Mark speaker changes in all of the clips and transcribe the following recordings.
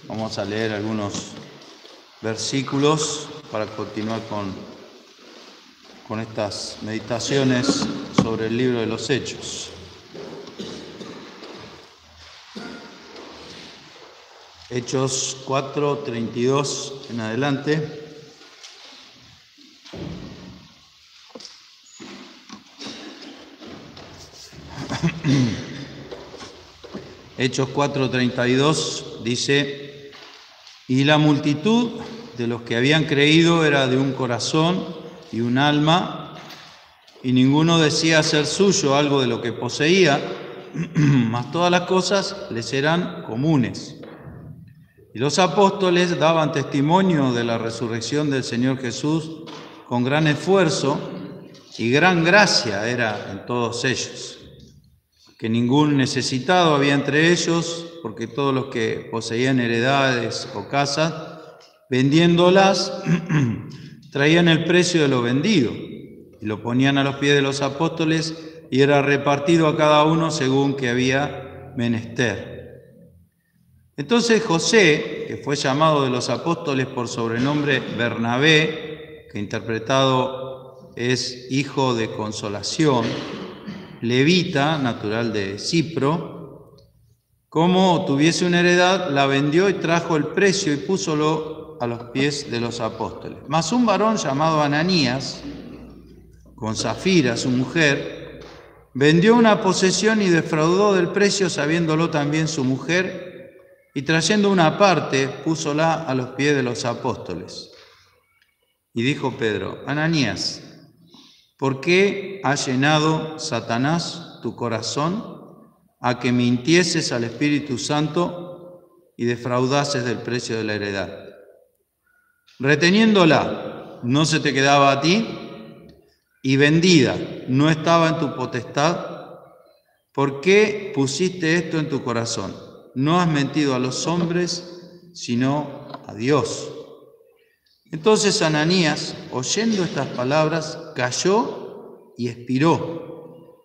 Speaker 1: Vamos a leer algunos versículos para continuar con estas meditaciones sobre el libro de los Hechos. Hechos 4:32 en adelante. Hechos 4:32 dice: y la multitud de los que habían creído era de un corazón y un alma, y ninguno decía ser suyo algo de lo que poseía, mas todas las cosas les eran comunes. Y los apóstoles daban testimonio de la resurrección del Señor Jesús con gran esfuerzo, y gran gracia era en todos ellos, que ningún necesitado había entre ellos, porque todos los que poseían heredades o casas, vendiéndolas, traían el precio de lo vendido y lo ponían a los pies de los apóstoles, y era repartido a cada uno según que había menester. Entonces José, que fue llamado de los apóstoles por sobrenombre Bernabé, que interpretado es hijo de consolación, levita, natural de Cipro, como tuviese una heredad, la vendió y trajo el precio y púsolo a los pies de los apóstoles. Mas un varón llamado Ananías, con Safira, su mujer, vendió una posesión y defraudó del precio, sabiéndolo también su mujer, y trayendo una parte, púsola a los pies de los apóstoles. Y dijo Pedro: Ananías, ¿por qué ha llenado Satanás tu corazón a que mintieses al Espíritu Santo y defraudases del precio de la heredad? Reteniéndola, ¿no se te quedaba a ti? Y vendida, ¿no estaba en tu potestad? ¿Por qué pusiste esto en tu corazón? No has mentido a los hombres, sino a Dios. Entonces Ananías, oyendo estas palabras, cayó y expiró.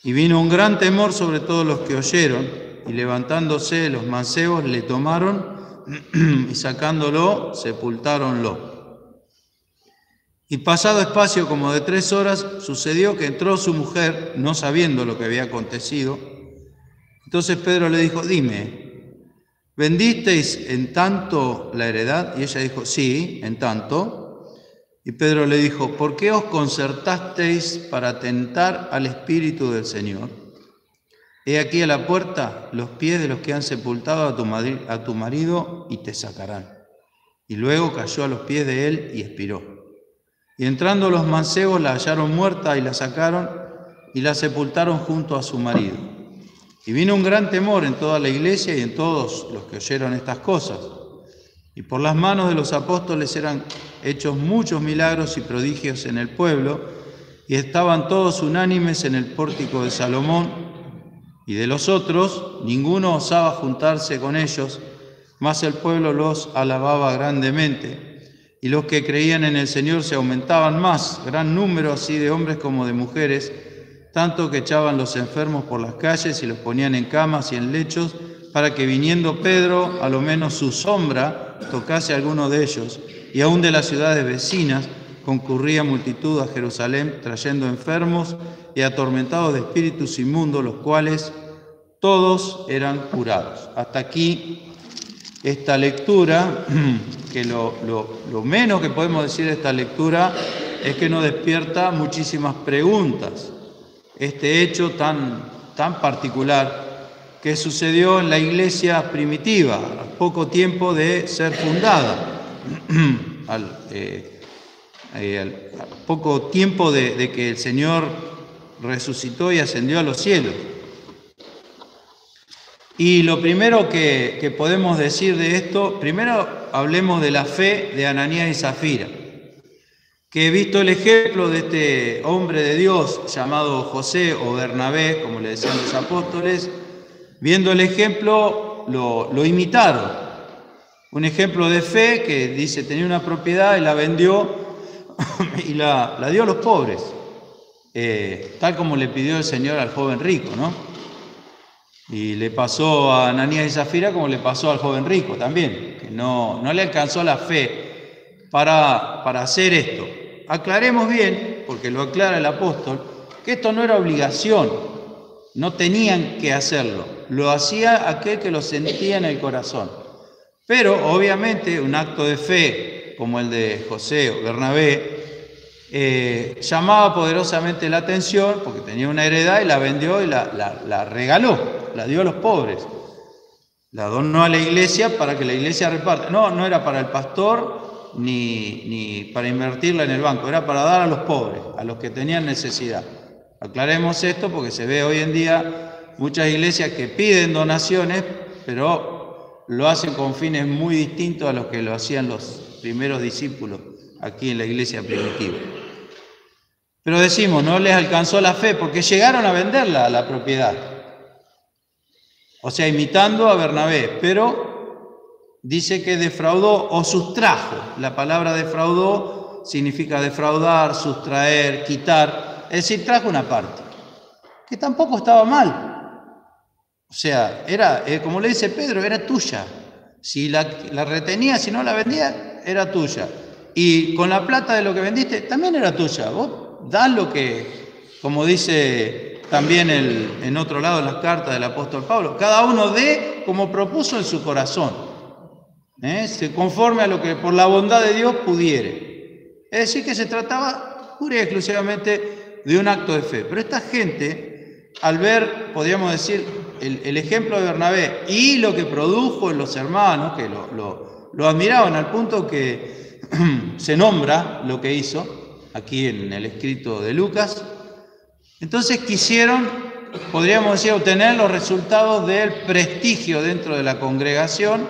Speaker 1: Y vino un gran temor sobre todos los que oyeron, y levantándose los mancebos le tomaron y sacándolo, sepultáronlo. Y pasado espacio como de 3 horas, sucedió que entró su mujer, no sabiendo lo que había acontecido. Entonces Pedro le dijo: dime, ¿vendisteis en tanto la heredad? Y ella dijo: sí, en tanto. Y Pedro le dijo: ¿por qué os concertasteis para tentar al Espíritu del Señor? He aquí a la puerta los pies de los que han sepultado a tu marido y te sacarán. Y luego cayó a los pies de él y expiró. Y entrando los mancebos la hallaron muerta y la sacaron y la sepultaron junto a su marido. Y vino un gran temor en toda la iglesia y en todos los que oyeron estas cosas. Y por las manos de los apóstoles eran hechos muchos milagros y prodigios en el pueblo, y estaban todos unánimes en el pórtico de Salomón. Y de los otros ninguno osaba juntarse con ellos, mas el pueblo los alababa grandemente. Y los que creían en el Señor se aumentaban más, gran número así de hombres como de mujeres, tanto que echaban los enfermos por las calles y los ponían en camas y en lechos, para que viniendo Pedro, a lo menos su sombra, tocase a alguno de ellos. Y aún de las ciudades vecinas concurría multitud a Jerusalén, trayendo enfermos y atormentados de espíritus inmundos, los cuales todos eran curados. Hasta aquí esta lectura, que lo menos que podemos decir de esta lectura es que nos despierta muchísimas preguntas. Este hecho tan particular que sucedió en la iglesia primitiva, al poco tiempo de ser fundada, al poco tiempo de que el Señor resucitó y ascendió a los cielos. Y lo primero que podemos decir de esto, primero hablemos de la fe de Ananías y Safira, que he visto el ejemplo de este hombre de Dios llamado José o Bernabé, como le decían los apóstoles, viendo el ejemplo lo imitaron. Un ejemplo de fe que dice tenía una propiedad y la vendió y la dio a los pobres, tal como le pidió el Señor al joven rico, ¿no? Y le pasó a Ananías y Zafira como le pasó al joven rico también, que no le alcanzó la fe para hacer esto. Aclaremos bien, porque lo aclara el apóstol, que esto no era obligación, no tenían que hacerlo, lo hacía aquel que lo sentía en el corazón. Pero obviamente un acto de fe como el de José o Bernabé llamaba poderosamente la atención porque tenía una heredad y la vendió y la regaló, la dio a los pobres, la donó a la iglesia para que la iglesia reparte. No era para el pastor ni para invertirla en el banco, era para dar a los pobres, a los que tenían necesidad. Aclaremos esto porque se ve hoy en día muchas iglesias que piden donaciones, pero lo hacen con fines muy distintos a los que lo hacían los primeros discípulos aquí en la iglesia primitiva. Pero decimos, no les alcanzó la fe porque llegaron a venderla, la propiedad. O sea, imitando a Bernabé, pero dice que defraudó o sustrajo. La palabra defraudó significa defraudar, sustraer, quitar. Es decir, trajo una parte, que tampoco estaba mal. O sea, era, como le dice Pedro, era tuya. Si la retenía, si no la vendía, era tuya. Y con la plata de lo que vendiste, también era tuya. Vos das lo que, como dice también en otro lado en las cartas del apóstol Pablo, cada uno dé como propuso en su corazón, se conforme a lo que por la bondad de Dios pudiere. Es decir, que se trataba pura y exclusivamente de un acto de fe. Pero esta gente, al ver, podríamos decir, el ejemplo de Bernabé y lo que produjo en los hermanos, que lo admiraban al punto que se nombra lo que hizo aquí en el escrito de Lucas, entonces quisieron, podríamos decir, obtener los resultados del prestigio dentro de la congregación,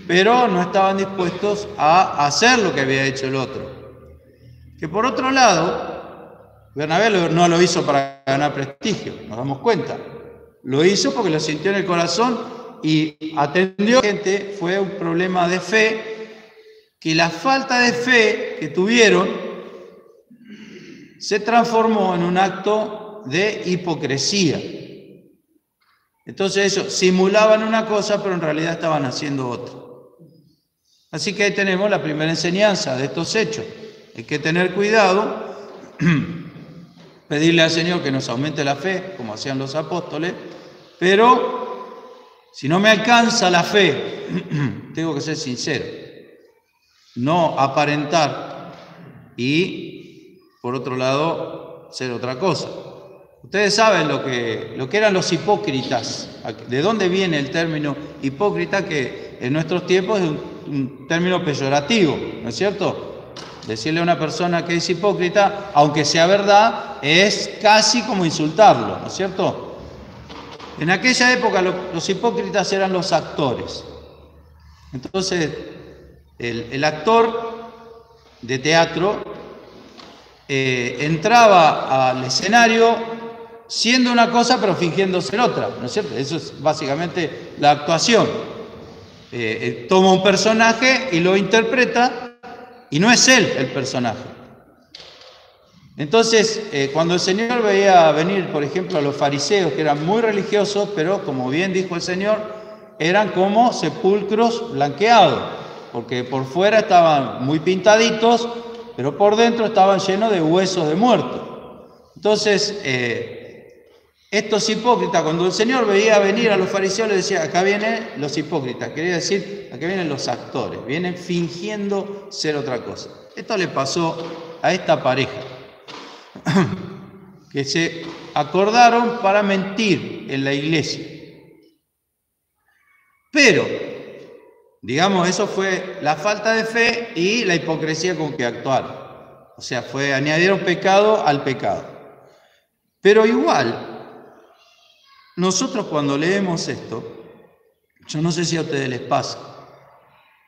Speaker 1: pero no estaban dispuestos a hacer lo que había hecho el otro. Que por otro lado, Bernabé no lo hizo para ganar prestigio, nos damos cuenta. Lo hizo porque lo sintió en el corazón y atendió a la gente. Fue un problema de fe, que la falta de fe que tuvieron se transformó en un acto de hipocresía. Entonces ellos simulaban una cosa, pero en realidad estaban haciendo otra. Así que ahí tenemos la primera enseñanza de estos hechos. Hay que tener cuidado, pedirle al Señor que nos aumente la fe, como hacían los apóstoles, pero si no me alcanza la fe, tengo que ser sincero, no aparentar y, por otro lado, ser otra cosa. Ustedes saben lo que eran los hipócritas, de dónde viene el término hipócrita, que en nuestros tiempos es un término peyorativo, ¿no es cierto? Decirle a una persona que es hipócrita, aunque sea verdad, es casi como insultarlo, ¿no es cierto? En aquella época los hipócritas eran los actores. Entonces, el actor de teatro entraba al escenario siendo una cosa pero fingiendo ser otra, ¿no es cierto? Eso es básicamente la actuación. Toma un personaje y lo interpreta y no es él el personaje. Entonces, cuando el Señor veía venir, por ejemplo, a los fariseos, que eran muy religiosos, pero como bien dijo el Señor, eran como sepulcros blanqueados, porque por fuera estaban muy pintaditos, pero por dentro estaban llenos de huesos de muertos. Entonces, estos hipócritas, cuando el Señor veía venir a los fariseos, le decía, acá vienen los hipócritas, quería decir, acá vienen los actores, vienen fingiendo ser otra cosa. Esto le pasó a esta pareja, que se acordaron para mentir en la iglesia. Pero, digamos, eso fue la falta de fe y la hipocresía con que actuaron. O sea, añadieron pecado al pecado. Pero igual, nosotros cuando leemos esto, yo no sé si a ustedes les pasa,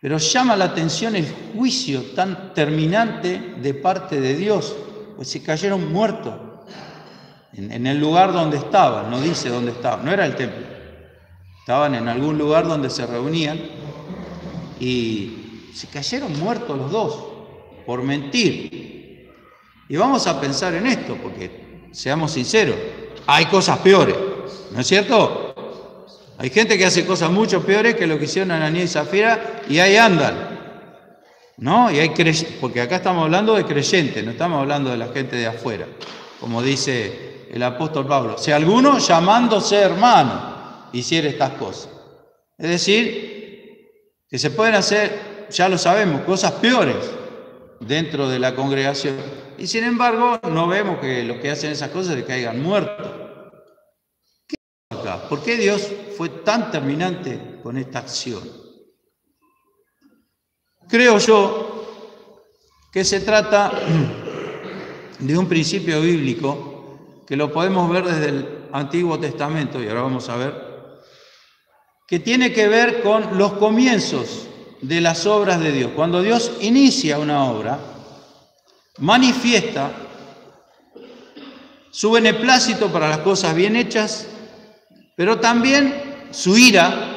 Speaker 1: pero llama la atención el juicio tan terminante de parte de Dios, pues se cayeron muertos en el lugar donde estaban, no dice dónde estaban, no era el templo, estaban en algún lugar donde se reunían y se cayeron muertos los dos por mentir. Y vamos a pensar en esto, porque seamos sinceros, hay cosas peores, ¿no es cierto? Hay gente que hace cosas mucho peores que lo que hicieron Ananías y Zafira y ahí andan. ¿No? Y hay porque acá estamos hablando de creyentes, no estamos hablando de la gente de afuera, como dice el apóstol Pablo. Si alguno llamándose hermano hiciera estas cosas. Es decir, que se pueden hacer, ya lo sabemos, cosas peores dentro de la congregación. Y sin embargo, no vemos que los que hacen esas cosas se caigan muertos. ¿Qué pasa acá? ¿Por qué Dios fue tan terminante con esta acción? Creo yo que se trata de un principio bíblico que lo podemos ver desde el Antiguo Testamento, y ahora vamos a ver, que tiene que ver con los comienzos de las obras de Dios. Cuando Dios inicia una obra, manifiesta su beneplácito para las cosas bien hechas, pero también su ira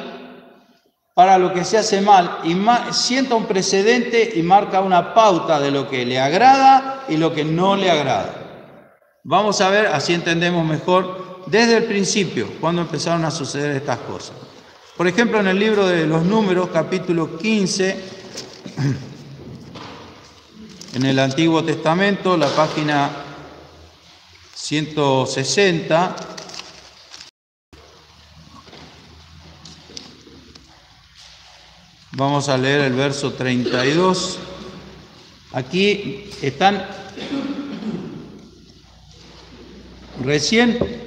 Speaker 1: para lo que se hace mal, y sienta un precedente y marca una pauta de lo que le agrada y lo que no le agrada. Vamos a ver, así entendemos mejor, desde el principio, cuando empezaron a suceder estas cosas. Por ejemplo, en el libro de los Números, capítulo 15, en el Antiguo Testamento, la página 160, vamos a leer el verso 32. Aquí están recién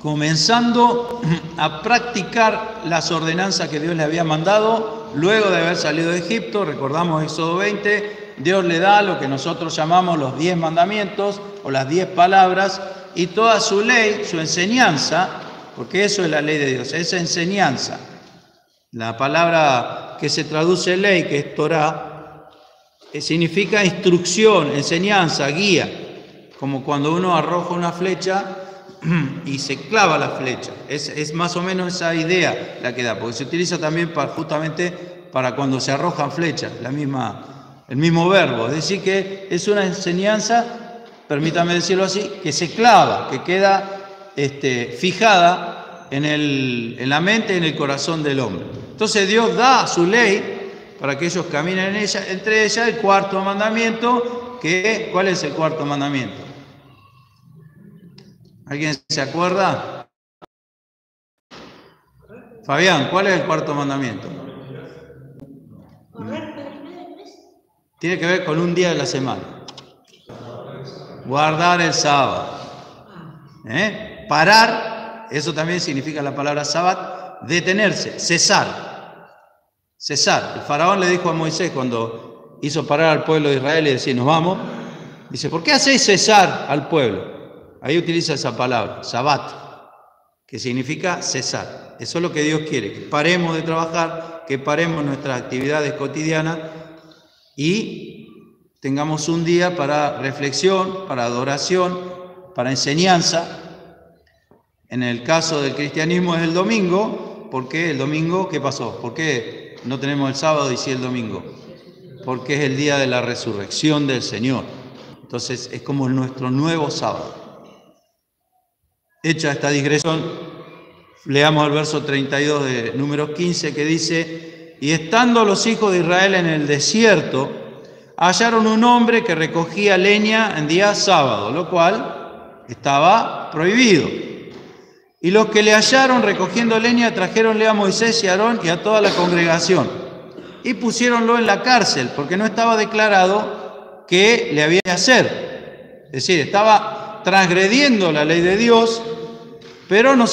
Speaker 1: comenzando a practicar las ordenanzas que Dios le había mandado luego de haber salido de Egipto. Recordamos Éxodo 20, Dios le da lo que nosotros llamamos los 10 mandamientos o las 10 palabras y toda su ley, su enseñanza, porque eso es la ley de Dios, esa enseñanza. La palabra que se traduce ley, que es Torá, significa instrucción, enseñanza, guía, como cuando uno arroja una flecha y se clava la flecha. Es más o menos esa idea la que da, porque se utiliza también justamente para cuando se arrojan flechas, el mismo verbo. Es decir, que es una enseñanza, permítame decirlo así, que se clava, que queda fijada en la mente y en el corazón del hombre. Entonces Dios da su ley para que ellos caminen en ella, entre ellas el cuarto mandamiento, ¿cuál es el cuarto mandamiento? ¿Alguien se acuerda? Fabián, ¿cuál es el cuarto mandamiento? Tiene que ver con un día de la semana. Guardar el sábado. Parar, eso también significa la palabra sábado, detenerse, cesar. Cesar. El faraón le dijo a Moisés cuando hizo parar al pueblo de Israel y decir, nos vamos, dice, ¿por qué hacéis cesar al pueblo? Ahí utiliza esa palabra, sabat, que significa cesar. Eso es lo que Dios quiere, que paremos de trabajar, que paremos nuestras actividades cotidianas y tengamos un día para reflexión, para adoración, para enseñanza. En el caso del cristianismo es el domingo. ¿Por qué el domingo? ¿Qué pasó? ¿Por qué no tenemos el sábado y sí el domingo? Porque es el día de la resurrección del Señor. Entonces es como nuestro nuevo sábado. Hecha esta digresión, leamos el verso 32 de Números 15 que dice, y estando los hijos de Israel en el desierto, hallaron un hombre que recogía leña en día sábado, lo cual estaba prohibido. Y los que le hallaron recogiendo leña trajeronle a Moisés y a Aarón y a toda la congregación y pusiéronlo en la cárcel porque no estaba declarado qué le había que hacer. Es decir, estaba transgrediendo la ley de Dios, pero no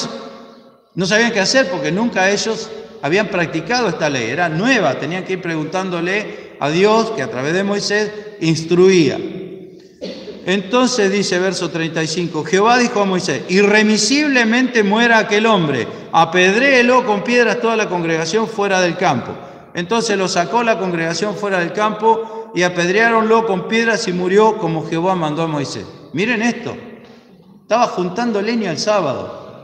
Speaker 1: sabían qué hacer porque nunca ellos habían practicado esta ley, era nueva, tenían que ir preguntándole a Dios que a través de Moisés instruía. Entonces dice verso 35, Jehová dijo a Moisés, irremisiblemente muera aquel hombre, apedréelo con piedras toda la congregación fuera del campo. Entonces lo sacó la congregación fuera del campo y apedreáronlo con piedras y murió como Jehová mandó a Moisés. Miren esto, estaba juntando leña el sábado.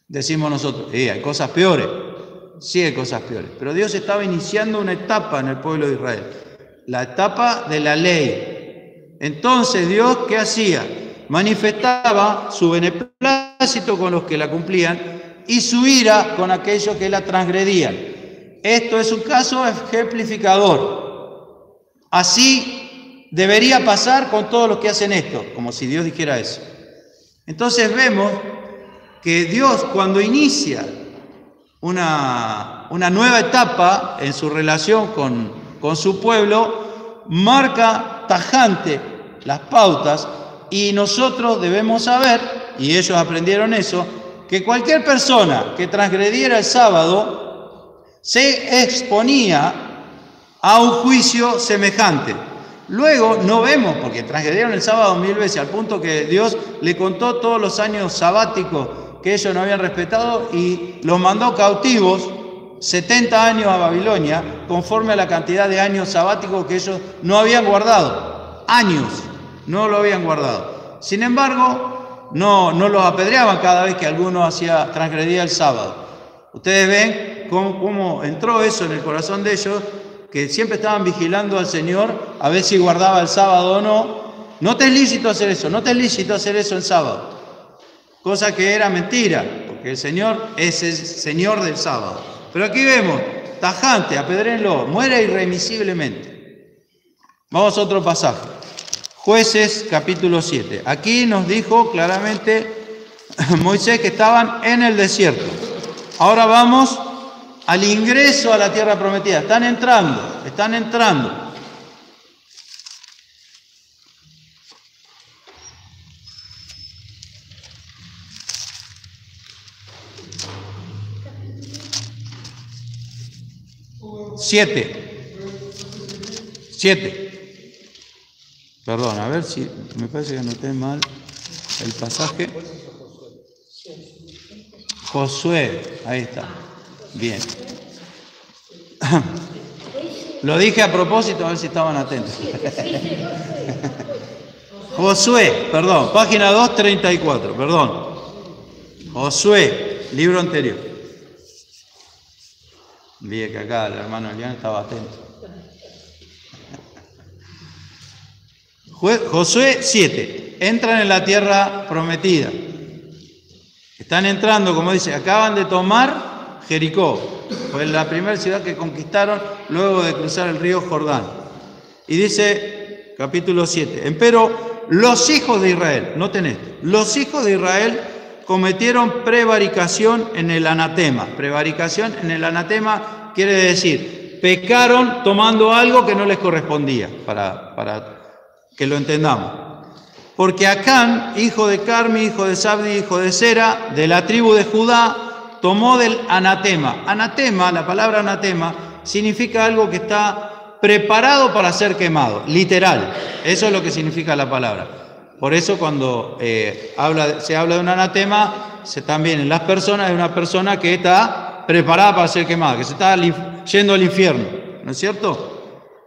Speaker 1: Decimos nosotros, hay cosas peores, sí hay cosas peores, pero Dios estaba iniciando una etapa en el pueblo de Israel, la etapa de la ley. Entonces Dios, ¿qué hacía? Manifestaba su beneplácito con los que la cumplían y su ira con aquellos que la transgredían. Esto es un caso ejemplificador. Así debería pasar con todos los que hacen esto, como si Dios dijera eso. Entonces vemos que Dios, cuando inicia una nueva etapa en su relación con su pueblo, marca tajante las pautas, y nosotros debemos saber, y ellos aprendieron eso, que cualquier persona que transgrediera el sábado se exponía a un juicio semejante. Luego no vemos, porque transgredieron el sábado 1000 veces, al punto que Dios le contó todos los años sabáticos que ellos no habían respetado y los mandó cautivos 70 años a Babilonia, conforme a la cantidad de años sabáticos que ellos no habían guardado. Años no lo habían guardado. Sin embargo, no los apedreaban cada vez que alguno transgredía el sábado. Ustedes ven cómo entró eso en el corazón de ellos, que siempre estaban vigilando al Señor a ver si guardaba el sábado o no. No te es lícito hacer eso, no te es lícito hacer eso el sábado. Cosa que era mentira, porque el Señor es el Señor del sábado. Pero aquí vemos, tajante, apedréenlo, muere irremisiblemente. Vamos a otro pasaje. Jueces capítulo 7. Aquí nos dijo claramente Moisés que estaban en el desierto. Ahora vamos al ingreso a la tierra prometida. Están entrando. Siete. Perdón, a ver si me parece que anoté mal el pasaje. Josué, ahí está. Bien. Lo dije a propósito, a ver si estaban atentos. Josué, perdón, página 234, perdón. Josué, libro anterior. Vi que acá el hermano Elian estaba atento. Josué 7. Entran en la tierra prometida. Están entrando, como dice, acaban de tomar Jericó. Fue la primera ciudad que conquistaron luego de cruzar el río Jordán. Y dice, capítulo 7, empero los hijos de Israel, noten esto, los hijos de Israel cometieron prevaricación en el anatema. Prevaricación en el anatema quiere decir, pecaron tomando algo que no les correspondía, para que lo entendamos. Porque Acán, hijo de Carmi, hijo de Sabdi, hijo de Sera, de la tribu de Judá, tomó del anatema. Anatema, la palabra anatema, significa algo que está preparado para ser quemado, literal. Eso es lo que significa la palabra. Por eso cuando se habla de un anatema, también en las personas, de una persona que está preparada para ser quemada, que se está yendo al infierno, ¿no es cierto?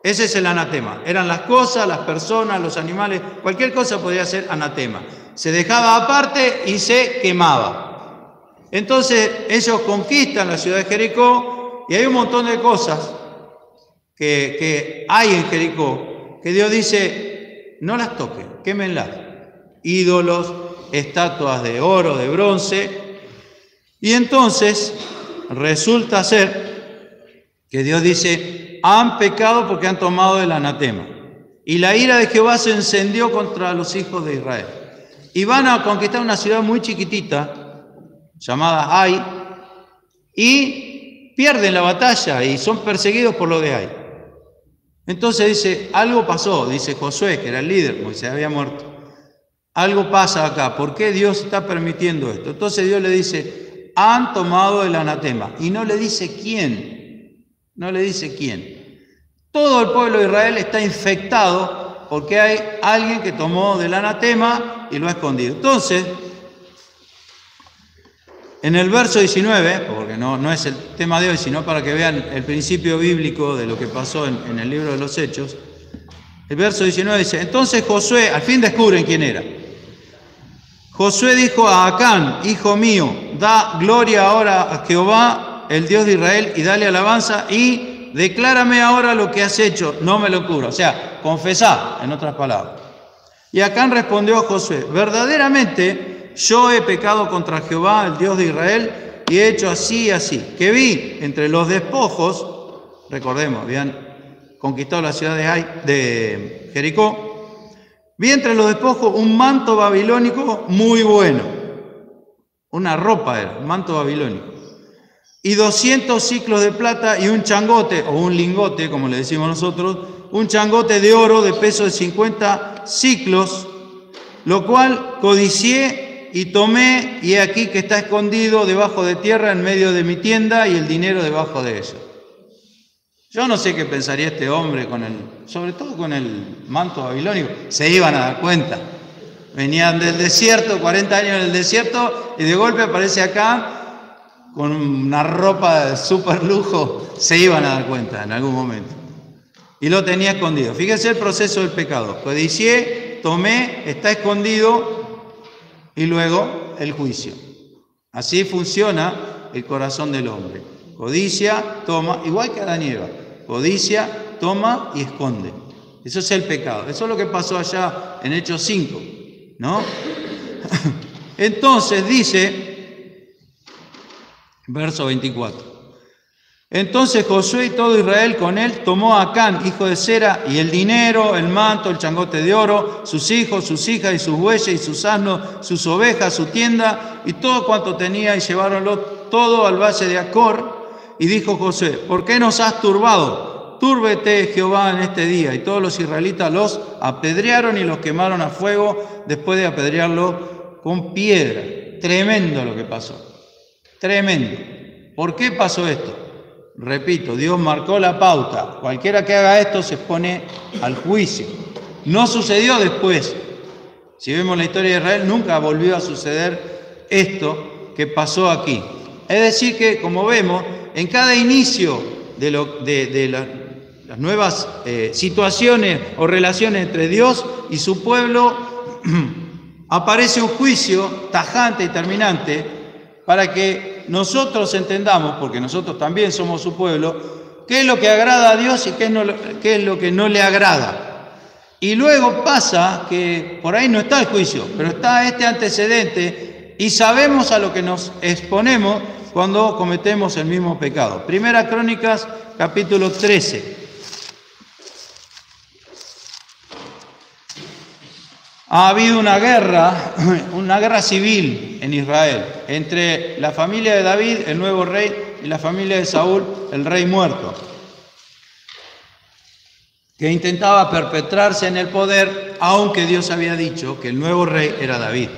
Speaker 1: Ese es el anatema. Eran las cosas, las personas, los animales, cualquier cosa podía ser anatema. Se dejaba aparte y se quemaba. Entonces ellos conquistan la ciudad de Jericó y hay un montón de cosas que hay en Jericó que Dios dice, no las toquen, quémenlas. Ídolos, estatuas de oro, de bronce. Y entonces resulta ser que Dios dice, han pecado porque han tomado el anatema. Y la ira de Jehová se encendió contra los hijos de Israel. Y van a conquistar una ciudad muy chiquitita, llamada Ai, y pierden la batalla y son perseguidos por los de Ai. Entonces dice, algo pasó, dice Josué, que era el líder, Moisés había muerto. Algo pasa acá, ¿por qué Dios está permitiendo esto? Entonces Dios le dice, han tomado el anatema. Y no le dice quién. No le dice quién. Todo el pueblo de Israel está infectado porque hay alguien que tomó del anatema y lo ha escondido. Entonces, en el verso 19, porque no es el tema de hoy, sino para que vean el principio bíblico de lo que pasó en el libro de los Hechos, el verso 19 dice, entonces Josué, al fin descubren quién era. Josué dijo a Acán, hijo mío, da gloria ahora a Jehová, el Dios de Israel, y dale alabanza, y declárame ahora lo que has hecho, no me lo cubra. O sea, confesá, en otras palabras. Y Acán respondió a Josué, verdaderamente yo he pecado contra Jehová, el Dios de Israel, y he hecho así y así. Que vi entre los despojos, recordemos, habían conquistado la ciudad de Jericó, vi entre los despojos un manto babilónico muy bueno. Una ropa era, un manto babilónico. Y 200 siclos de plata y un changote, o un lingote, como le decimos nosotros, un changote de oro de peso de 50 siclos, lo cual codicié y tomé, y he aquí que está escondido debajo de tierra en medio de mi tienda y el dinero debajo de ella. Yo no sé qué pensaría este hombre sobre todo con el manto babilónico. Se iban a dar cuenta. Venían del desierto, 40 años en el desierto, y de golpe aparece acá con una ropa de súper lujo. Se iban a dar cuenta en algún momento. Y lo tenía escondido. Fíjense el proceso del pecado. Codicié, tomé, está escondido, y luego el juicio. Así funciona el corazón del hombre. Codicia, toma, igual que Adán y Eva. Codicia, toma y esconde. Eso es el pecado. Eso es lo que pasó allá en Hechos 5, ¿no? Entonces dice, verso 24. Entonces Josué y todo Israel con él tomó a Acán, hijo de Zera, y el dinero, el manto, el changote de oro, sus hijos, sus hijas, y sus bueyes, y sus asnos, sus ovejas, su tienda, y todo cuanto tenía, y lleváronlo todo al valle de Acor. Y dijo Josué, ¿por qué nos has turbado? Túrbete Jehová en este día. Y todos los israelitas los apedrearon y los quemaron a fuego después de apedrearlo con piedra. Tremendo lo que pasó. Tremendo. ¿Por qué pasó esto? Repito, Dios marcó la pauta. Cualquiera que haga esto se expone al juicio. No sucedió después. Si vemos la historia de Israel, nunca volvió a suceder esto que pasó aquí. Es decir que, como vemos, en cada inicio de las nuevas situaciones o relaciones entre Dios y su pueblo, aparece un juicio tajante y terminante para que nosotros entendamos, porque nosotros también somos su pueblo, qué es lo que agrada a Dios y qué es lo que no le agrada. Y luego pasa que por ahí no está el juicio, pero está este antecedente y sabemos a lo que nos exponemos cuando cometemos el mismo pecado. Primera Crónicas, capítulo 13. Ha habido una guerra civil en Israel, entre la familia de David, el nuevo rey, y la familia de Saúl, el rey muerto, que intentaba perpetrarse en el poder, aunque Dios había dicho que el nuevo rey era David.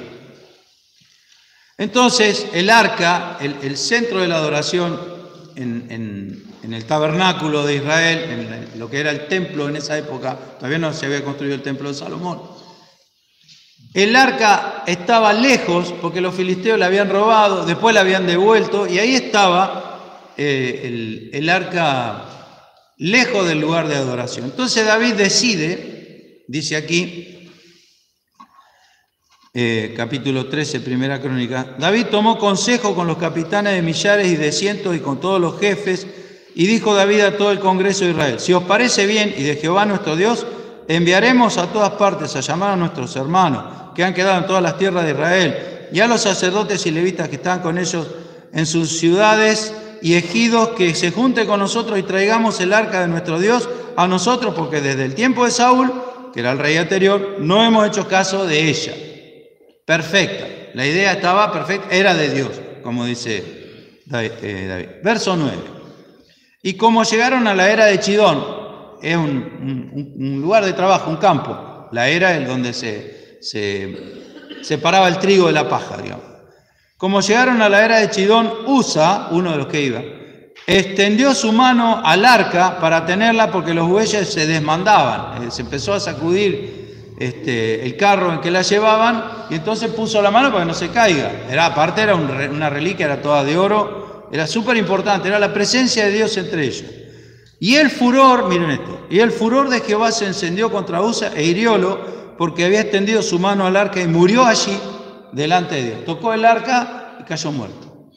Speaker 1: Entonces, el arca, el centro de la adoración en el tabernáculo de Israel, en lo que era el templo en esa época, todavía no se había construido el templo de Salomón. El arca estaba lejos porque los filisteos la habían robado, después la habían devuelto, y ahí estaba el arca lejos del lugar de adoración. Entonces David decide, dice aquí, capítulo 13, primera crónica, David tomó consejo con los capitanes de millares y de cientos y con todos los jefes, y dijo David a todo el Congreso de Israel, si os parece bien y de Jehová nuestro Dios, enviaremos a todas partes a llamar a nuestros hermanos que han quedado en todas las tierras de Israel, y a los sacerdotes y levitas que están con ellos en sus ciudades y ejidos, que se junten con nosotros y traigamos el arca de nuestro Dios a nosotros, porque desde el tiempo de Saúl, que era el rey anterior, no hemos hecho caso de ella. Perfecta. La idea estaba perfecta, era de Dios, como dice David. Verso 9. Y como llegaron a la era de Chidón, es un lugar de trabajo, un campo. La era es donde se separaba el trigo de la paja, digamos. Como llegaron a la era de Chidón, Usa, uno de los que iba, extendió su mano al arca para tenerla porque los bueyes se desmandaban. Se empezó a sacudir el carro en que la llevaban, y entonces puso la mano para que no se caiga. Aparte era una reliquia, era toda de oro, era súper importante, era la presencia de Dios entre ellos. Y el furor, miren esto, y el furor de Jehová se encendió contra Usa e hiriólo, porque había extendido su mano al arca y murió allí delante de Dios. Tocó el arca y cayó muerto.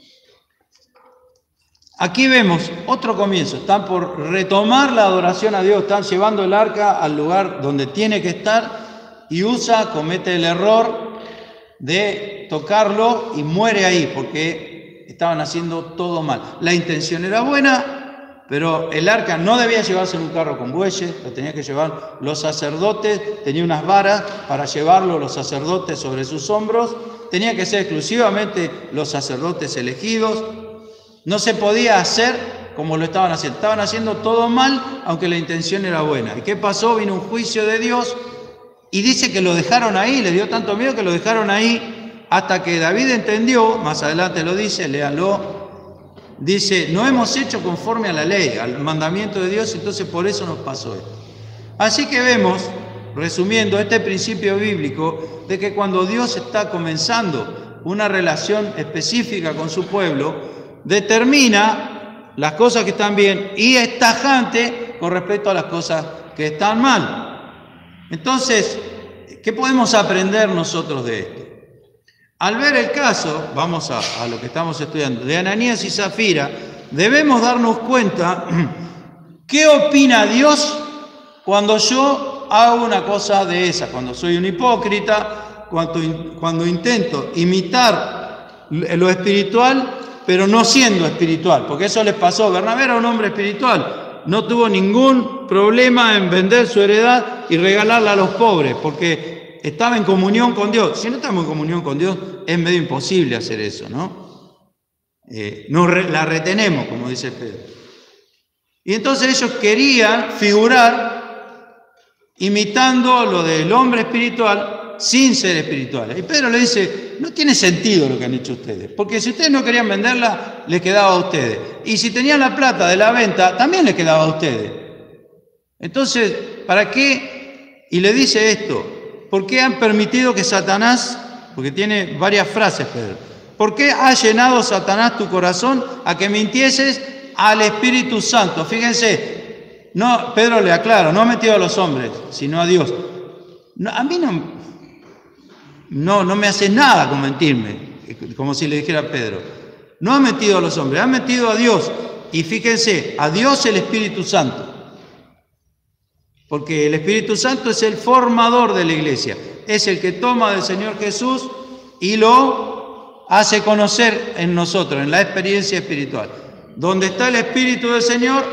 Speaker 1: Aquí vemos otro comienzo. Están por retomar la adoración a Dios, están llevando el arca al lugar donde tiene que estar, y Usa comete el error de tocarlo y muere ahí, porque estaban haciendo todo mal. La intención era buena, pero el arca no debía llevarse en un carro con bueyes, lo tenía que llevar los sacerdotes, tenía unas varas para llevarlo los sacerdotes sobre sus hombros, tenía que ser exclusivamente los sacerdotes elegidos, no se podía hacer como lo estaban haciendo todo mal, aunque la intención era buena. ¿Y qué pasó? Vino un juicio de Dios y dice que lo dejaron ahí, le dio tanto miedo que lo dejaron ahí hasta que David entendió, más adelante lo dice, léanlo, dice, no hemos hecho conforme a la ley, al mandamiento de Dios, entonces por eso nos pasó esto. Así que vemos, resumiendo, este principio bíblico de que cuando Dios está comenzando una relación específica con su pueblo, determina las cosas que están bien y es tajante con respecto a las cosas que están mal. Entonces, ¿qué podemos aprender nosotros de esto? Al ver el caso, vamos a lo que estamos estudiando, de Ananías y Zafira, debemos darnos cuenta qué opina Dios cuando yo hago una cosa de esa, cuando soy un hipócrita, cuando intento imitar lo espiritual, pero no siendo espiritual, porque eso les pasó. Bernabé era un hombre espiritual, no tuvo ningún problema en vender su heredad y regalarla a los pobres, porque estaba en comunión con Dios. Si no estamos en comunión con Dios, es medio imposible hacer eso, ¿no? La retenemos, como dice Pedro. Y entonces ellos querían figurar imitando lo del hombre espiritual sin ser espirituales. Y Pedro le dice, no tiene sentido lo que han hecho ustedes, porque si ustedes no querían venderla, les quedaba a ustedes. Y si tenían la plata de la venta, también les quedaba a ustedes. Entonces, ¿para qué? Y le dice esto, ¿por qué han permitido que Satanás, porque tiene varias frases Pedro, ¿por qué ha llenado Satanás tu corazón a que mintieses al Espíritu Santo? Fíjense, no, Pedro le aclara, no ha metido a los hombres, sino a Dios. No, a mí no me hace nada con mentirme, como si le dijera a Pedro. No ha metido a los hombres, ha metido a Dios. Y fíjense, a Dios el Espíritu Santo. Porque el Espíritu Santo es el formador de la iglesia. Es el que toma del Señor Jesús y lo hace conocer en nosotros, en la experiencia espiritual. Donde está el Espíritu del Señor,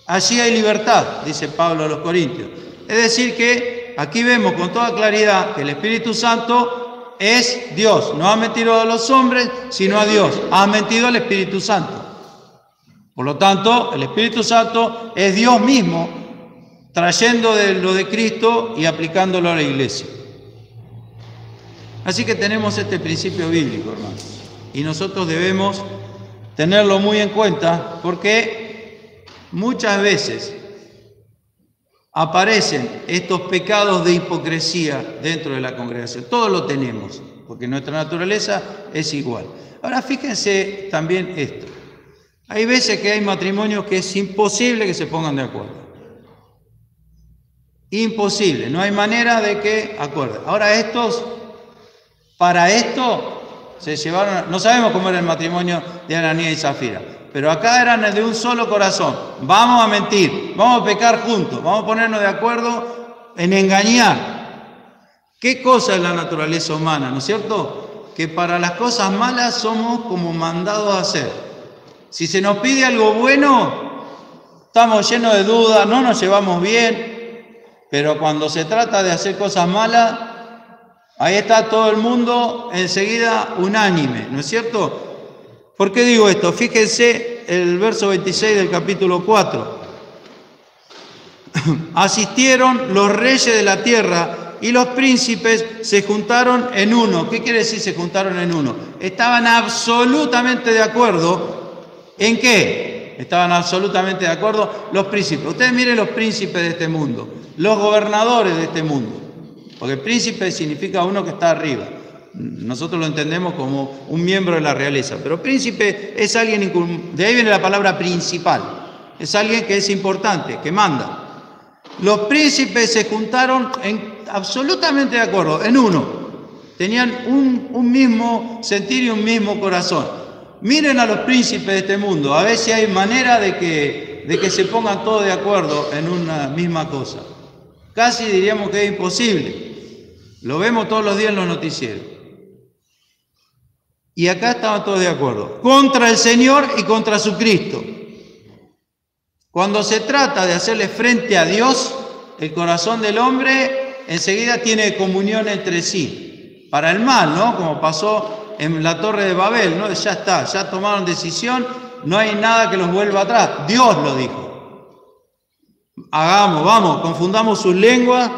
Speaker 1: allí hay libertad, dice Pablo a los Corintios. Es decir que aquí vemos con toda claridad que el Espíritu Santo es Dios. No ha mentido a los hombres, sino a Dios. Ha mentido al Espíritu Santo. Por lo tanto, el Espíritu Santo es Dios mismo, trayendo de lo de Cristo y aplicándolo a la iglesia. Así que tenemos este principio bíblico, hermanos. Y nosotros debemos tenerlo muy en cuenta porque muchas veces aparecen estos pecados de hipocresía dentro de la congregación. Todos lo tenemos, porque nuestra naturaleza es igual. Ahora fíjense también esto. Hay veces que hay matrimonios que es imposible que se pongan de acuerdo. Imposible, no hay manera de que acuerden. Ahora para esto se llevaron, no sabemos cómo era el matrimonio de Ananías y Zafira, pero acá eran de un solo corazón. Vamos a mentir, vamos a pecar juntos, vamos a ponernos de acuerdo en engañar. ¿Qué cosa es la naturaleza humana, no es cierto? Que para las cosas malas somos como mandados a hacer. Si se nos pide algo bueno, estamos llenos de dudas, no nos llevamos bien, pero cuando se trata de hacer cosas malas, ahí está todo el mundo enseguida unánime, ¿no es cierto? ¿Por qué digo esto? Fíjense el verso 26 del capítulo 4. Asistieron los reyes de la tierra y los príncipes se juntaron en uno. ¿Qué quiere decir se juntaron en uno? Estaban absolutamente de acuerdo. ¿En qué? Estaban absolutamente de acuerdo los príncipes. Ustedes miren los príncipes de este mundo, los gobernadores de este mundo. Porque príncipe significa uno que está arriba. Nosotros lo entendemos como un miembro de la realeza. Pero príncipe es alguien, de ahí viene la palabra principal. Es alguien que es importante, que manda. Los príncipes se juntaron absolutamente de acuerdo, en uno. Tenían un mismo sentir y un mismo corazón. Miren a los príncipes de este mundo, a ver si hay manera de que se pongan todos de acuerdo en una misma cosa. Casi diríamos que es imposible. Lo vemos todos los días en los noticieros. Y acá estaban todos de acuerdo, contra el Señor y contra su Cristo. Cuando se trata de hacerle frente a Dios, el corazón del hombre enseguida tiene comunión entre sí, para el mal, ¿no? Como pasó en la Torre de Babel, ¿no? Ya está, ya tomaron decisión, no hay nada que los vuelva atrás, Dios lo dijo. Hagamos, vamos, confundamos sus lenguas,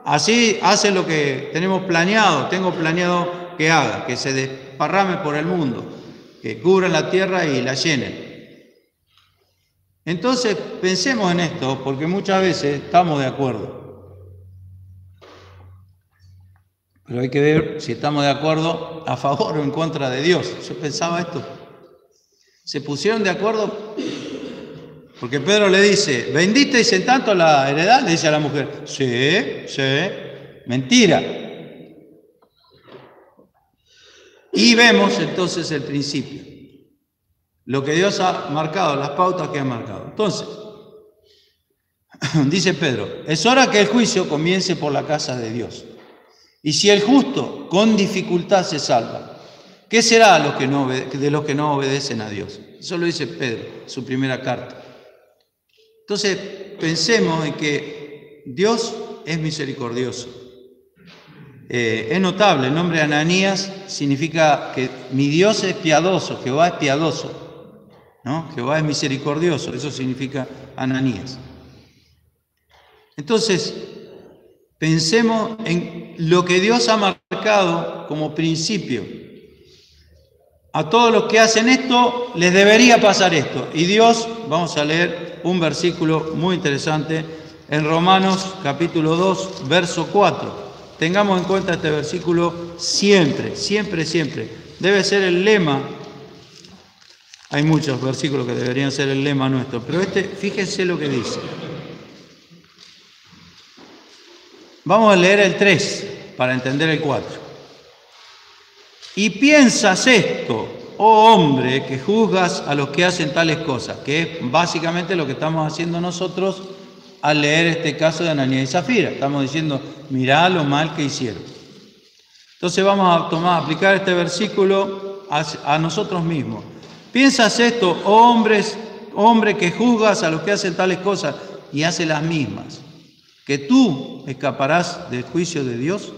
Speaker 1: así hacen lo que tengo planeado que haga, que se desparrame por el mundo, que cubran la tierra y la llenen. Entonces pensemos en esto, porque muchas veces estamos de acuerdo. Pero hay que ver si estamos de acuerdo a favor o en contra de Dios. Yo pensaba esto. Se pusieron de acuerdo porque Pedro le dice, ¿vendisteis en tanto la heredad? Le dice a la mujer, sí, mentira. Y vemos entonces el principio, lo que Dios ha marcado, las pautas que ha marcado. Entonces, dice Pedro, es hora que el juicio comience por la casa de Dios. Y si el justo con dificultad se salva, ¿qué será de los que no obedecen a Dios? Eso lo dice Pedro, su primera carta. Entonces, pensemos en que Dios es misericordioso. Es notable, el nombre de Ananías significa que mi Dios es piadoso, Jehová es piadoso, ¿no? Jehová es misericordioso, eso significa Ananías. Entonces, pensemos en lo que Dios ha marcado como principio. A todos los que hacen esto les debería pasar esto. Y Dios, vamos a leer un versículo muy interesante en Romanos capítulo 2, verso 4. Tengamos en cuenta este versículo siempre. Debe ser el lema. Hay muchos versículos que deberían ser el lema nuestro, pero fíjense lo que dice. Vamos a leer el 3 para entender el 4. Y piensas esto, oh hombre, que juzgas a los que hacen tales cosas, que es básicamente lo que estamos haciendo nosotros al leer este caso de Ananías y Zafira. Estamos diciendo, mirá lo mal que hicieron. Entonces vamos a aplicar este versículo a nosotros mismos. Piensas esto, oh hombre que juzgas a los que hacen tales cosas y hace las mismas, que tú escaparás del juicio de Dios,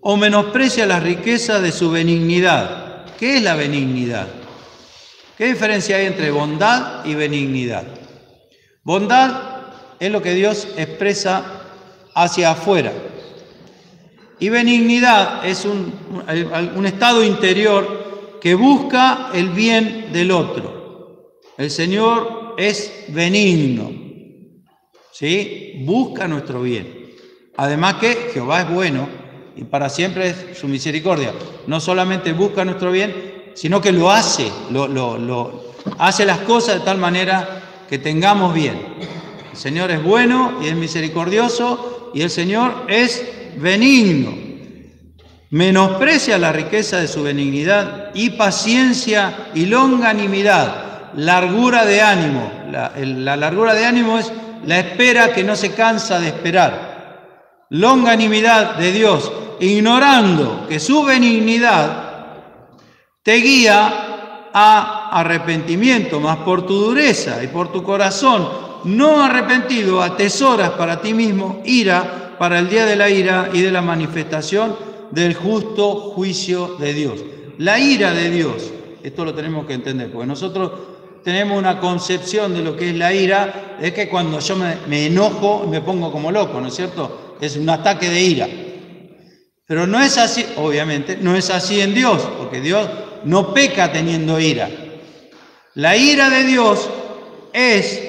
Speaker 1: o menosprecia las riquezas de su benignidad. ¿Qué es la benignidad? ¿Qué diferencia hay entre bondad y benignidad? Bondad es lo que Dios expresa hacia afuera. Y benignidad es un estado interior que busca el bien del otro. El Señor es benigno, ¿sí? Busca nuestro bien. Además que Jehová es bueno y para siempre es su misericordia. No solamente busca nuestro bien, sino que lo hace, hace las cosas de tal manera que tengamos bien. El Señor es bueno y es misericordioso y el Señor es benigno. Menosprecia la riqueza de su benignidad y paciencia y longanimidad, largura de ánimo. La largura de ánimo es la espera que no se cansa de esperar. Longanimidad de Dios, ignorando que su benignidad te guía a arrepentimiento, mas por tu dureza y por tu corazón no arrepentido atesoras para ti mismo ira para el día de la ira y de la manifestación del justo juicio de Dios. La ira de Dios, esto lo tenemos que entender, porque nosotros tenemos una concepción de lo que es la ira, es que cuando yo me enojo me pongo como loco, ¿no es cierto? Es un ataque de ira. Pero no es así, obviamente, no es así en Dios, porque Dios no peca teniendo ira. La ira de Dios es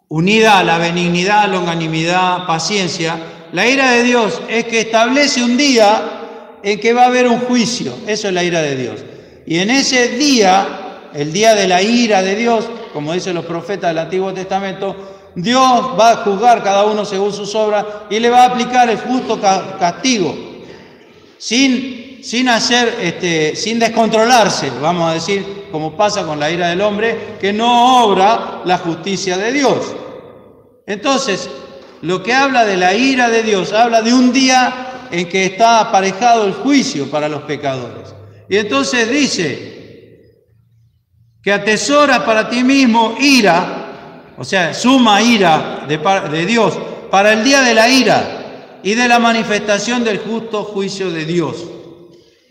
Speaker 1: unida a la benignidad, longanimidad, paciencia. La ira de Dios es que establece un día en que va a haber un juicio. Eso es la ira de Dios. Y en ese día, el día de la ira de Dios, como dicen los profetas del Antiguo Testamento, Dios va a juzgar cada uno según sus obras y le va a aplicar el justo castigo, sin descontrolarse, vamos a decir, como pasa con la ira del hombre, que no obra la justicia de Dios. Entonces, lo que habla de la ira de Dios, habla de un día en que está aparejado el juicio para los pecadores. Y entonces dice que atesora para ti mismo ira, o sea, suma ira de Dios para el día de la ira y de la manifestación del justo juicio de Dios.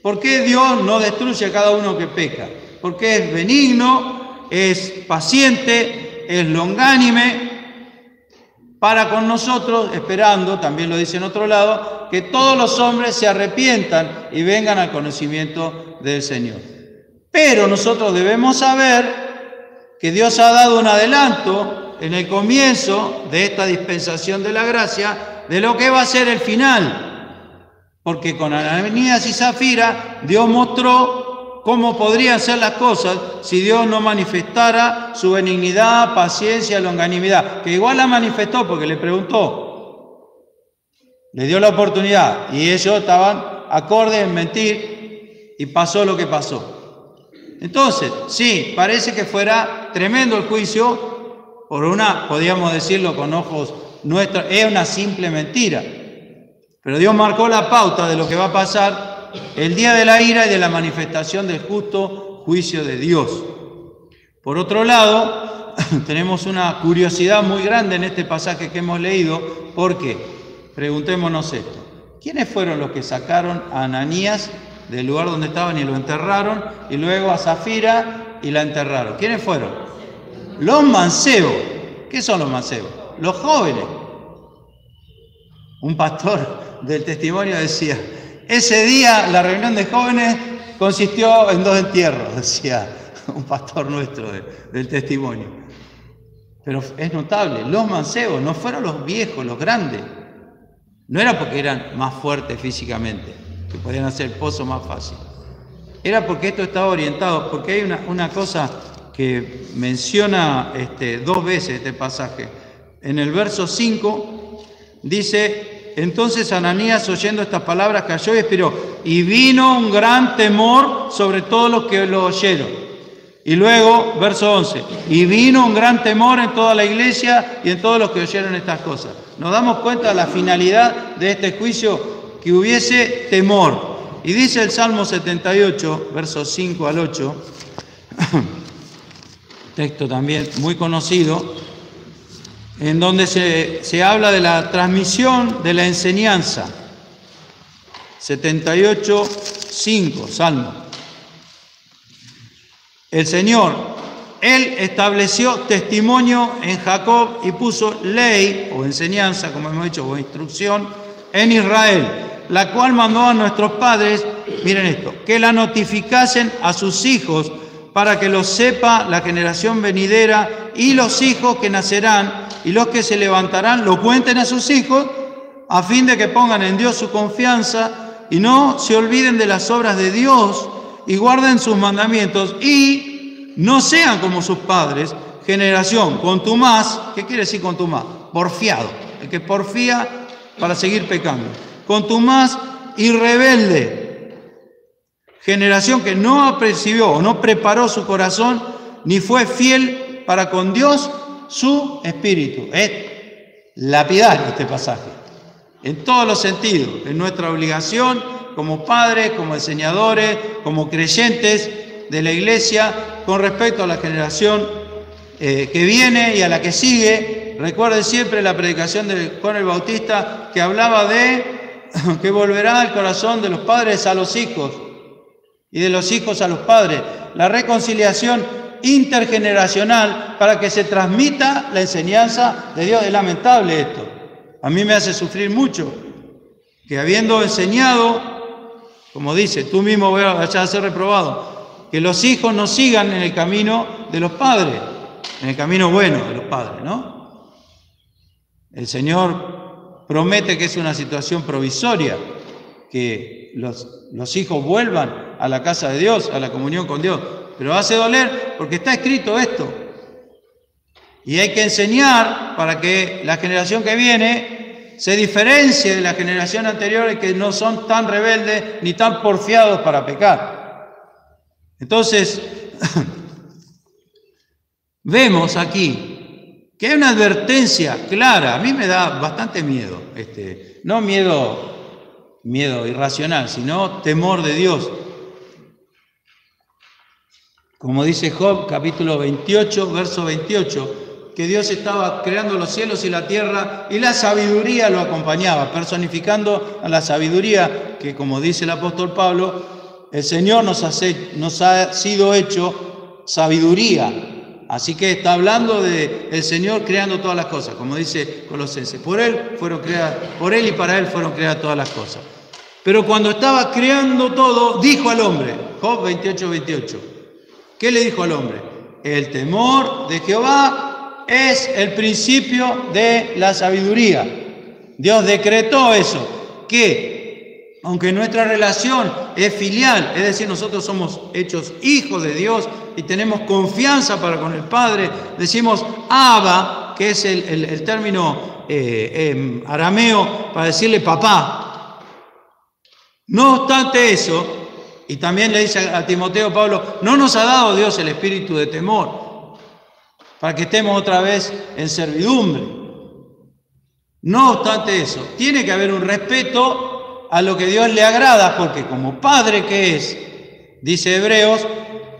Speaker 1: ¿Por qué Dios no destruye a cada uno que peca? Porque es benigno, es paciente, es longánime para con nosotros, esperando, también lo dice en otro lado, que todos los hombres se arrepientan y vengan al conocimiento del Señor. Pero nosotros debemos saber que Dios ha dado un adelanto en el comienzo de esta dispensación de la gracia de lo que va a ser el final. Porque con Ananías y Zafira Dios mostró cómo podrían ser las cosas si Dios no manifestara su benignidad, paciencia, longanimidad, que igual la manifestó porque le preguntó, le dio la oportunidad y ellos estaban acordes en mentir y pasó lo que pasó. Entonces, sí, parece que fuera tremendo el juicio, por una, podríamos decirlo con ojos nuestros, es una simple mentira, pero Dios marcó la pauta de lo que va a pasar el día de la ira y de la manifestación del justo juicio de Dios. Por otro lado, tenemos una curiosidad muy grande en este pasaje que hemos leído, porque, preguntémonos esto, ¿quiénes fueron los que sacaron a Ananías del lugar donde estaban y lo enterraron, y luego a Zafira y la enterraron? ¿Quiénes fueron? Los mancebos. ¿Qué son los mancebos? Los jóvenes. Un pastor del testimonio decía, ese día la reunión de jóvenes consistió en 2 entierros, decía un pastor nuestro del testimonio. Pero es notable, los mancebos no fueron los viejos, los grandes. No era porque eran más fuertes físicamente, que podían hacer el pozo más fácil. Era porque esto estaba orientado, porque hay una cosa que menciona 2 veces este pasaje. En el verso 5 dice... Entonces Ananías, oyendo estas palabras, cayó y expiró, y vino un gran temor sobre todos los que lo oyeron. Y luego, verso 11, y vino un gran temor en toda la iglesia y en todos los que oyeron estas cosas. Nos damos cuenta de la finalidad de este juicio, que hubiese temor. Y dice el Salmo 78, versos 5 al 8, texto también muy conocido, en donde se habla de la transmisión de la enseñanza. 78, 5, Salmo. El Señor, Él estableció testimonio en Jacob y puso ley o enseñanza, como hemos dicho, o instrucción, en Israel, la cual mandó a nuestros padres, miren esto, que la notificasen a sus hijos para que lo sepa la generación venidera y los hijos que nacerán y los que se levantarán lo cuenten a sus hijos, a fin de que pongan en Dios su confianza y no se olviden de las obras de Dios y guarden sus mandamientos y no sean como sus padres, generación contumaz. ¿Qué quiere decir contumaz? Porfiado, el que porfía para seguir pecando. Contumaz y rebelde, generación que no apercibió o no preparó su corazón ni fue fiel para con Dios su espíritu. Es lapidario este pasaje, en todos los sentidos. Es nuestra obligación como padres, como enseñadores, como creyentes de la iglesia, con respecto a la generación que viene y a la que sigue. Recuerde siempre la predicación de Juan el Bautista, que hablaba de que volverá el corazón de los padres a los hijos y de los hijos a los padres. La reconciliación intergeneracional para que se transmita la enseñanza de Dios. Es lamentable esto. A mí me hace sufrir mucho que, habiendo enseñado, como dice, tú mismo vayas a ser reprobado, que los hijos no sigan en el camino de los padres, en el camino bueno de los padres, ¿no? El Señor promete que es una situación provisoria, que los hijos vuelvan a la casa de Dios, a la comunión con Dios. Pero hace doler porque está escrito esto. Y hay que enseñar para que la generación que viene se diferencie de la generación anterior, que no son tan rebeldes ni tan porfiados para pecar. Entonces, vemos aquí que hay una advertencia clara. A mí me da bastante miedo, no miedo miedo irracional, sino temor de Dios. Como dice Job, capítulo 28, verso 28, que Dios estaba creando los cielos y la tierra y la sabiduría lo acompañaba, personificando a la sabiduría que, como dice el apóstol Pablo, el Señor nos ha sido hecho sabiduría. Así que está hablando del Señor creando todas las cosas, como dice Colosenses. Por Él y para Él fueron creadas todas las cosas. Pero cuando estaba creando todo, dijo al hombre, Job 28, 28, ¿qué le dijo al hombre? El temor de Jehová es el principio de la sabiduría. Dios decretó eso, que aunque nuestra relación es filial, es decir, nosotros somos hechos hijos de Dios y tenemos confianza para con el Padre, decimos Abba, que es el término arameo para decirle papá. No obstante eso, y también le dice a Timoteo Pablo, no nos ha dado Dios el espíritu de temor, para que estemos otra vez en servidumbre. No obstante eso, tiene que haber un respeto a lo que Dios le agrada, porque como padre que es, dice Hebreos,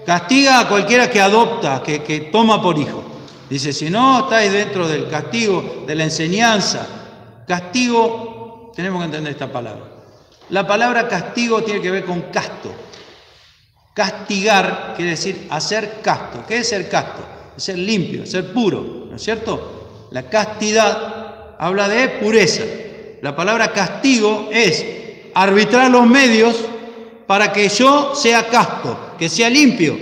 Speaker 1: castiga a cualquiera que adopta, que toma por hijo. Dice, si no estáis dentro del castigo, de la enseñanza, castigo, tenemos que entender esta palabra. La palabra castigo tiene que ver con casto. Castigar quiere decir hacer casto. ¿Qué es ser casto? Es ser limpio, ser puro, ¿no es cierto? La castidad habla de pureza. La palabra castigo es arbitrar los medios para que yo sea casto, que sea limpio,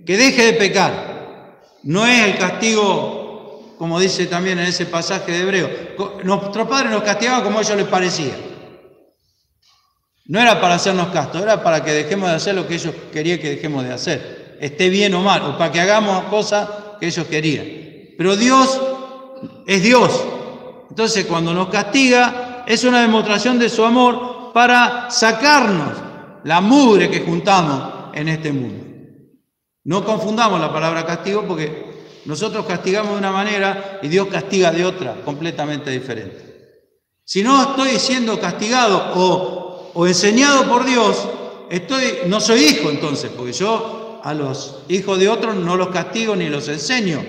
Speaker 1: que deje de pecar. No es el castigo, como dice también en ese pasaje de Hebreo. Nuestros padres nos castigaban como a ellos les parecía. No era para hacernos castos, era para que dejemos de hacer lo que ellos querían que dejemos de hacer, esté bien o mal, o para que hagamos cosas que ellos querían. Pero Dios es Dios. Entonces, cuando nos castiga, es una demostración de su amor para sacarnos la mugre que juntamos en este mundo. No confundamos la palabra castigo porque nosotros castigamos de una manera y Dios castiga de otra, completamente diferente. Si no estoy siendo castigado o enseñado por Dios, no soy hijo entonces, porque yo a los hijos de otros no los castigo ni los enseño.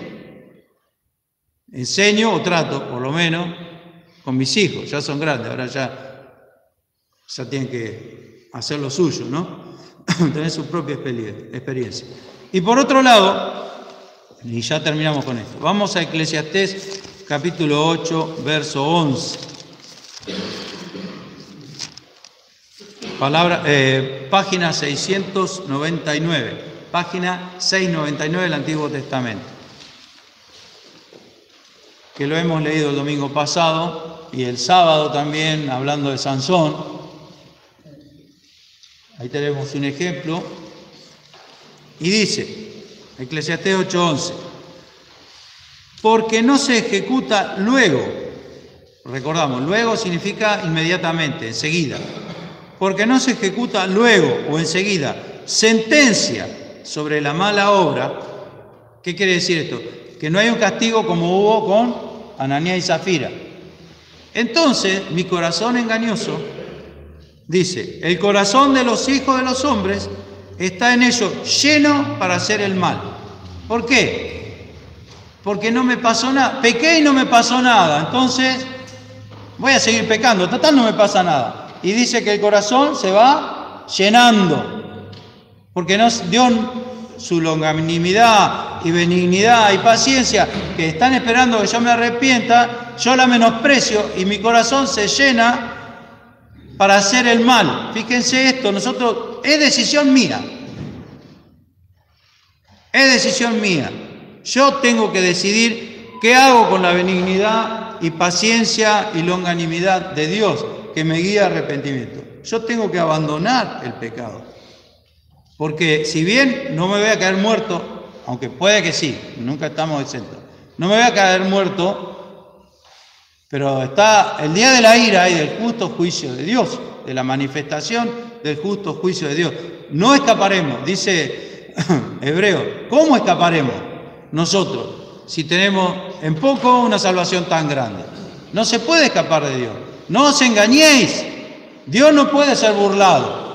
Speaker 1: Enseño o trato, por lo menos, con mis hijos, ya son grandes, ahora ya tienen que hacer lo suyo, ¿no? Tener su propia experiencia. Y por otro lado, y ya terminamos con esto, vamos a Eclesiastés capítulo 8, verso 11. Página 699, página 699 del Antiguo Testamento, que lo hemos leído el domingo pasado y el sábado también, hablando de Sansón. Ahí tenemos un ejemplo, y dice, Eclesiastés 8:11, porque no se ejecuta luego, recordamos, luego significa inmediatamente, enseguida. Porque no se ejecuta luego o enseguida sentencia sobre la mala obra. ¿Qué quiere decir esto? Que no hay un castigo como hubo con Ananías y Zafira. Entonces, mi corazón engañoso, dice, el corazón de los hijos de los hombres está en ellos lleno para hacer el mal. ¿Por qué? Porque no me pasó nada. Pequé y no me pasó nada. Entonces, voy a seguir pecando. Total, no me pasa nada. Y dice que el corazón se va llenando, porque Dios, su longanimidad y benignidad y paciencia, que están esperando que yo me arrepienta, yo la menosprecio y mi corazón se llena para hacer el mal. Fíjense esto, es decisión mía. Es decisión mía. Yo tengo que decidir qué hago con la benignidad y paciencia y longanimidad de Dios, que me guía al arrepentimiento. Yo tengo que abandonar el pecado. Porque si bien no me voy a caer muerto, aunque puede que sí, nunca estamos exentos, no me voy a caer muerto, pero está el día de la ira y del justo juicio de Dios, de la manifestación del justo juicio de Dios. No escaparemos, dice Hebreo. ¿Cómo escaparemos nosotros si tenemos en poco una salvación tan grande? No se puede escapar de Dios. No os engañéis. Dios no puede ser burlado.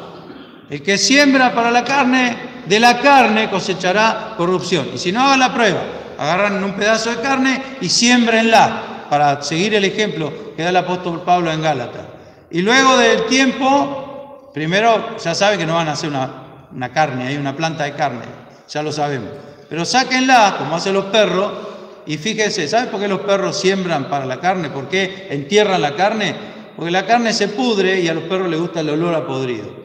Speaker 1: El que siembra para la carne, de la carne cosechará corrupción. Y si no, hagan la prueba. Agarran un pedazo de carne y siémbrenla, para seguir el ejemplo que da el apóstol Pablo en Gálatas. Y luego del tiempo, primero ya saben que no van a hacer una carne, hay una planta de carne, ya lo sabemos. Pero sáquenla, como hacen los perros, y fíjense, ¿saben por qué los perros siembran para la carne? ¿Por qué entierran la carne? Porque la carne se pudre y a los perros les gusta el olor a podrido.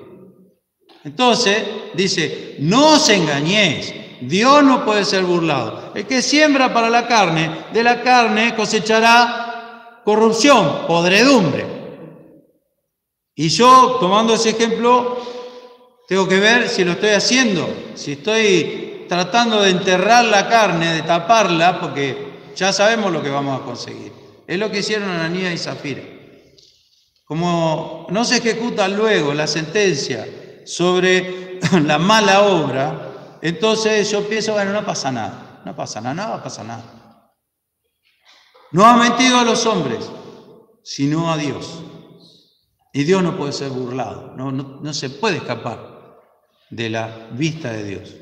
Speaker 1: Entonces, dice, no os engañéis, Dios no puede ser burlado. El que siembra para la carne, de la carne cosechará corrupción, podredumbre. Y yo, tomando ese ejemplo, tengo que ver si lo estoy haciendo, si estoy tratando de enterrar la carne, de taparla, porque ya sabemos lo que vamos a conseguir. Es lo que hicieron Ananías y Zafira. Como no se ejecuta luego la sentencia sobre la mala obra, entonces yo pienso, bueno, no pasa nada, no pasa nada, no va a pasar nada. No ha mentido a los hombres, sino a Dios. Y Dios no puede ser burlado, no se puede escapar de la vista de Dios.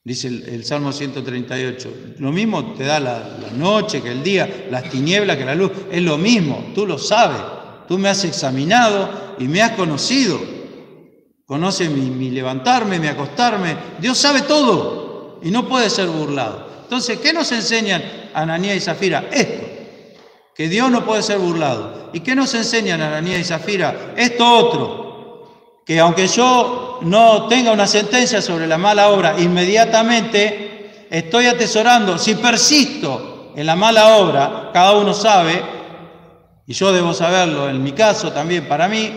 Speaker 1: Dice el Salmo 138, lo mismo te da la noche que el día, las tinieblas que la luz, es lo mismo, tú lo sabes, tú me has examinado y me has conocido, conoce mi levantarme, mi acostarme, Dios sabe todo y no puede ser burlado. Entonces, ¿qué nos enseñan Ananías y Zafira? Esto, que Dios no puede ser burlado. ¿Y qué nos enseñan Ananías y Zafira? Esto otro, que aunque yo no tenga una sentencia sobre la mala obra, inmediatamente estoy atesorando, si persisto en la mala obra, cada uno sabe, y yo debo saberlo, en mi caso también para mí,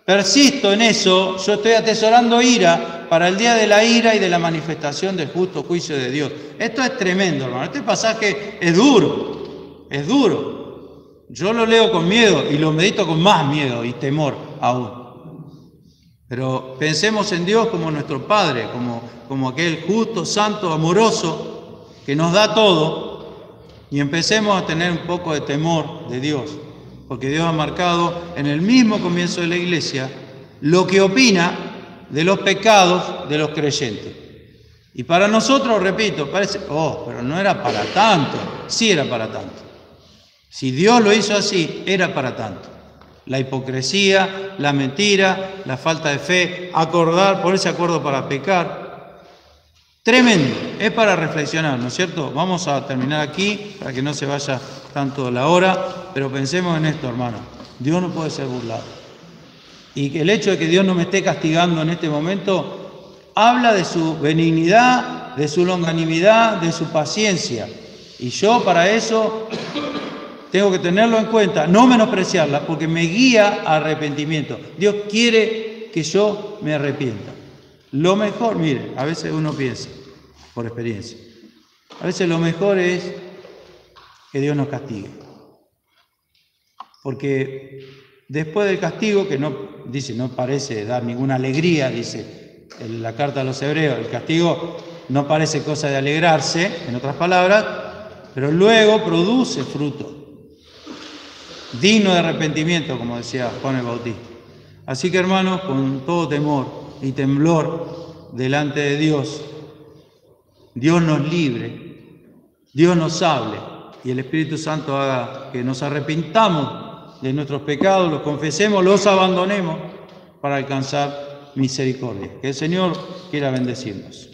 Speaker 1: persisto en eso, yo estoy atesorando ira para el día de la ira y de la manifestación del justo juicio de Dios. Esto es tremendo, hermano. Este pasaje es duro, es duro. Yo lo leo con miedo y lo medito con más miedo y temor aún. Pero pensemos en Dios como nuestro Padre, como aquel justo, santo, amoroso, que nos da todo, y empecemos a tener un poco de temor de Dios, porque Dios ha marcado en el mismo comienzo de la iglesia lo que opina de los pecados de los creyentes. Y para nosotros, repito, parece, pero no era para tanto. Sí era para tanto. Si Dios lo hizo así, era para tanto. La hipocresía, la mentira, la falta de fe, ponerse de acuerdo para pecar. Tremendo, es para reflexionar, ¿no es cierto? Vamos a terminar aquí para que no se vaya tanto la hora, pero pensemos en esto, hermano. Dios no puede ser burlado. Y el hecho de que Dios no me esté castigando en este momento habla de su benignidad, de su longanimidad, de su paciencia. Y yo para eso tengo que tenerlo en cuenta, no menospreciarla, porque me guía a arrepentimiento. Dios quiere que yo me arrepienta. Lo mejor, mire, a veces uno piensa, por experiencia, a veces lo mejor es que Dios nos castigue. Porque después del castigo, que no parece dar ninguna alegría, dice en la carta a los hebreos, el castigo no parece cosa de alegrarse, en otras palabras, pero luego produce fruto, digno de arrepentimiento, como decía Juan el Bautista. Así que, hermanos, con todo temor y temblor delante de Dios, Dios nos libre, Dios nos hable y el Espíritu Santo haga que nos arrepintamos de nuestros pecados, los confesemos, los abandonemos para alcanzar misericordia. Que el Señor quiera bendecirnos.